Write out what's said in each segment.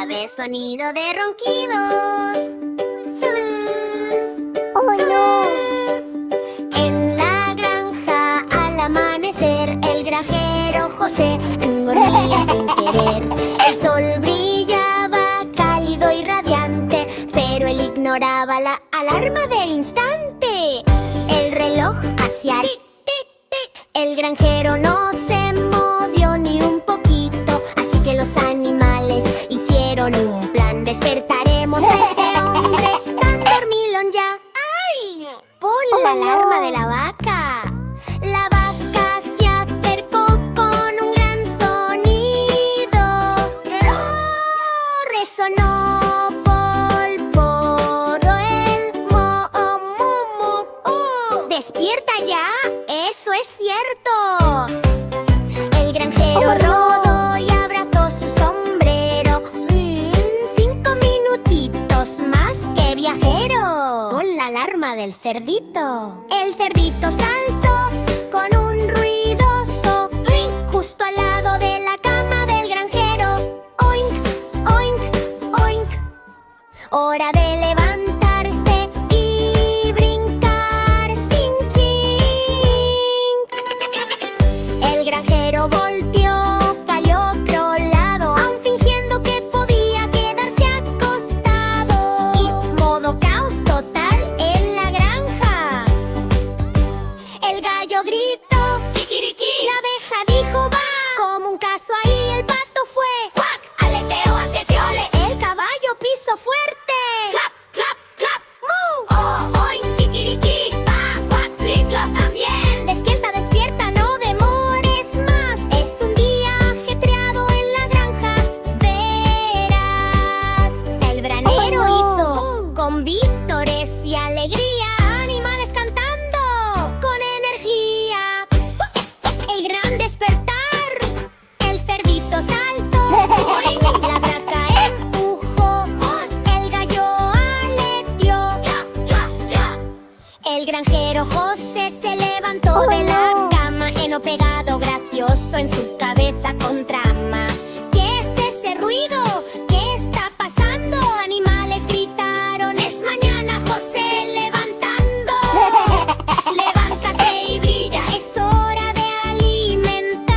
suave sonido de ronquidos. ¡Oh, no! En la granja al amanecer, el granjero José dormía sin querer. El sol brillaba cálido y radiante, pero él ignoraba la alarma del instante. El reloj hacía tic, tic, tic. El granjero no se movió ni un poquito, así que los animales hicieron un plan. Despertaremos a este hombre tan dormilón ya. ¡Ay! Pon la alarma de la vaca. La vaca se acercó con un gran sonido. ¡Oh! Resonó polvoro el mu. ¡Despierta ya! ¡Eso es cierto! El granjero rodó y abrazó su sombrero. 5 minutitos más. ¡Qué viajero! Pon la alarma del cerdito. El cerdito saltó con un ruidoso ¡oink! Justo al lado de la cama del granjero. ¡Oink! ¡Oink! ¡Oink! Hora de levantarse y brincar sin chink. El granjero volteó, cayó crolado, aún fingiendo que podía quedarse acostado. Y modo caos total en la granja. El gallo gritó, ¡kikiriki! La abeja dijo, ¡va! Como un caso ahí el pato fue, ¡cuac! Aleteo ante te ole. El caballo pisó fuerte, ¡clap! ¡Clap! ¡Clap! ¡Mu! ¡Oh! ¡Oink! ¡Kikiriki! ¡Va! ¡Cuac! ¡Clic! ¡Clop! ¡También! Despierta, despierta, no demores más. Es un día ajetreado en la granja. Verás. El granero hizo con vítores y alegría, animales cantando con energía. El gran despertar. El cerdito saltó. La vaca empujó. El gallo aleteó. El granjero José se levantó de la cama, heno pegado gracioso en su cabeza con trama. ¿Qué es ese ruido? ¿Qué está pasando? Animales gritaron, es mañana, José, levantando. Levántate y brilla, es hora de alimentar.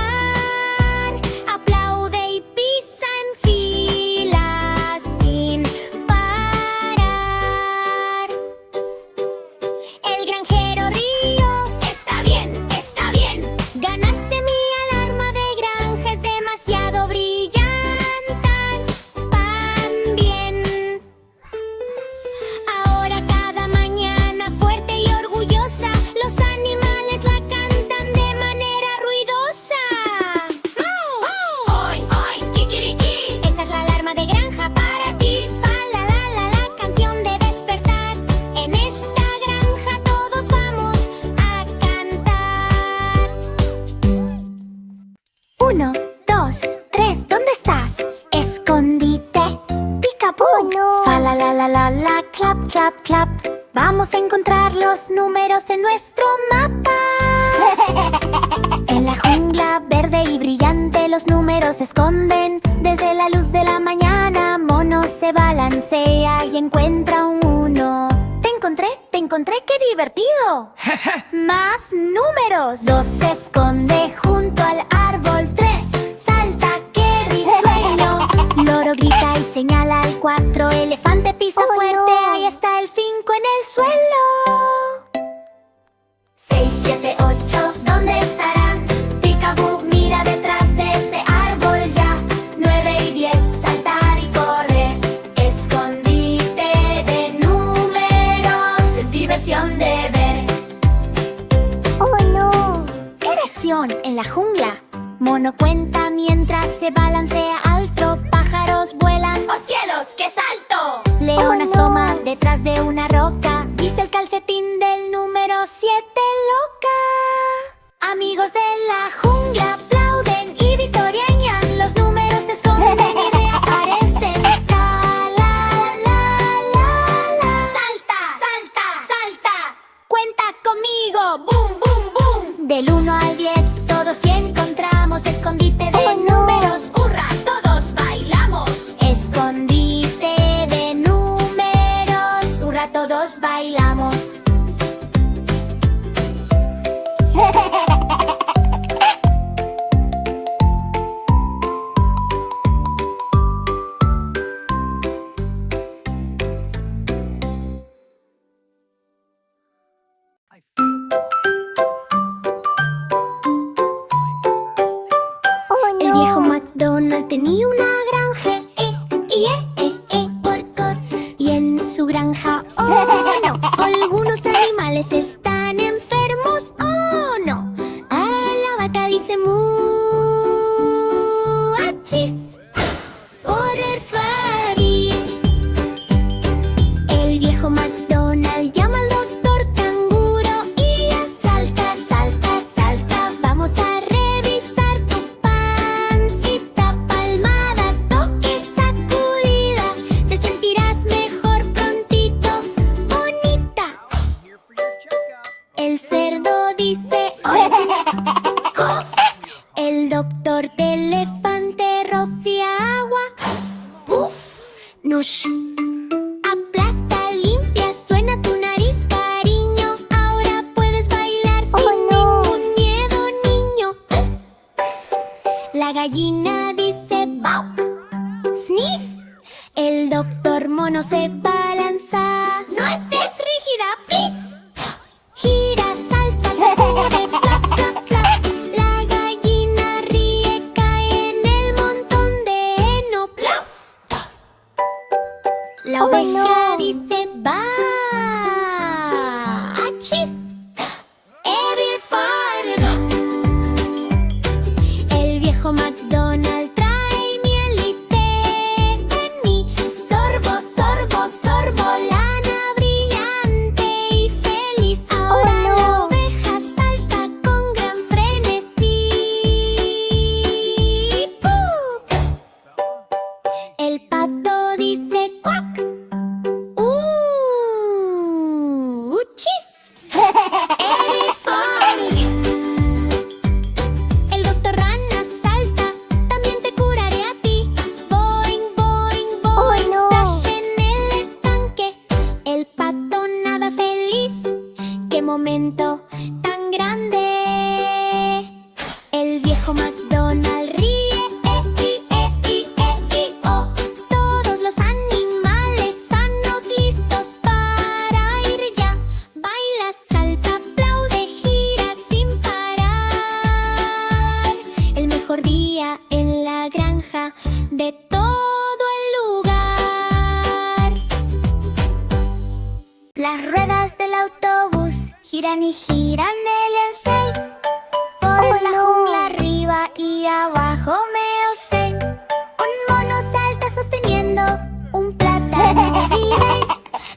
Aplaude y pisa en fila sin parar. El granjero rió, está bien, está bien. Ganaste mi alarma de granja, es demasiado brillante. También. Ahora cada mañana fuerte y orgullosa, los animales la cantan de manera ruidosa. ¡Mau! ¡Oink, oink, kikiriki! Esa es la alarma de granja para ti. Fa la la la la, canción de despertar. En esta granja todos vamos a cantar. 1, 2, 3, ¿dónde estás? Escondite, Picapú. ¡Oh, no! Fa la la la la la, clap, clap, clap. Vamos a encontrar los números en nuestro mapa. En la jungla verde y brillante los números se esconden. Desde la luz de la mañana, Mono se balancea y encuentra un 1. Te encontré, qué divertido. Más números. 2 se esconde junto al árbol. 3 salta, qué risueño. Loro grita y señala al 4. Elefante pisa Oh, fuerte, no. ahí está el 5 en el suelo. 6, 7, 8, ¿dónde estarán? Picaboo mira detrás de ese árbol ya. 9 y 10, saltar y correr. Escondite de números, es diversión de ver. ¡Oh, no! ¡Qué lesión en la jungla! Mono cuenta mientras se balancea alto. Pájaros vuelan. ¡Oh cielos, qué salto! León Oh, no. asoma detrás de una roca. ¿Viste el calcetín del número 7, loca? Amigos de la jungla aplauden y victoriañan. Los números se esconden y reaparecen. Tra, la, la, la, la. ¡Salta! ¡Salta! ¡Salta! ¡Cuenta conmigo! ¡Bum, bum, bum! Del 1 al 10, todos que encontramos escondite de Oh, no. números. ¡Hurra! ¡Todos bailamos! Escondite todos bailamos. El viejo McDonald tenía una granja, porcor. Y en su granja, oh no, algunos animales están enfermos, oh no. La vaca dice mu, achis, por el fagui. El viejo McDonald llama al doctor canguro y ya salta, salta, salta. Vamos a revisar tu pancita, palmada, toque, sacudida. Te sentirás mejor prontito, bonita. El cerdo dice ¡oh! ¡Cof! El doctor de elefante rocía agua. ¡Puf! ¡Nush! Aplasta, limpia, suena tu nariz, cariño. Ahora puedes bailar sin ningún miedo, niño. La gallina dice ¡bau! ¡Sniff! El doctor mono se balanza. ¡No estés rígida, please! Gira, salta, sacude, flap, flap, flap. La gallina ríe, cae en el montón de heno. ¡Plaf! La oveja dice ¡ba! ¡Achis! Every farm. El viejo McDonald trae miel y té en mi sorbo, sorbo, sorbo. Lana brillante y feliz. Ahora la oveja salta con gran frenesí. ¡Pum! El pato dice cuac. ¡Chis! El doctor rana salta, también te curaré a ti. Boing, boing, boing, splash en el estanque. El pato nada feliz, qué momento tan grande. El viejo McDonald ríe, oh. Todos los animales sanos, listos para ir ya. Baila, salta, aplaude, gira sin parar. El mejor día en la granja de todo el lugar. Las ruedas del autobús giran y giran el Yensei. Por la jungla arriba y abajo me osé. Un mono salta sosteniendo un plátano virey.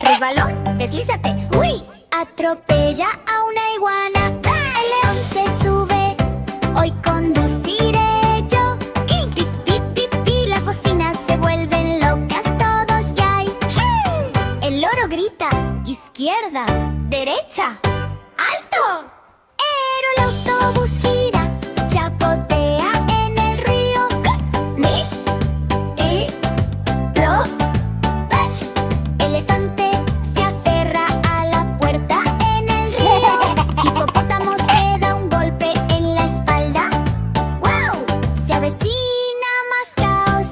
Resbaló, deslízate, ¡uy! Atropella a una iguana. El león se sube, hoy conduciré yo. Pi, pi, pi, pi, pi. Las bocinas se vuelven locas, todos ya hay. El loro grita, izquierda, derecha, ¡alto! Pero el autobús gira, chapotea en el río. Mij, y, plo, pech. Elefante se aferra a la puerta en el río. Hipopótamo se da un golpe en la espalda. ¡Wow! Se avecina más caos.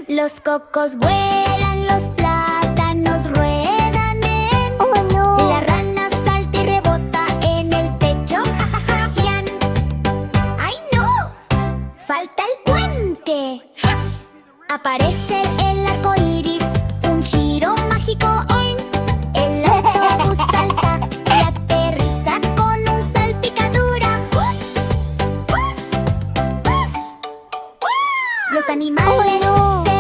Los cocos vuelan, los plátanos ruedan en. La rana salta y rebota en el techo. ¡Ja, ja, ja! ¡Yan! ¡Ay, no! ¡Falta el puente! Aparece el arco iris, un giro mágico hoy. El autobús salta y aterriza con un salpicadura. ¡Uf! ¡Uf! ¡Uf! Los animales se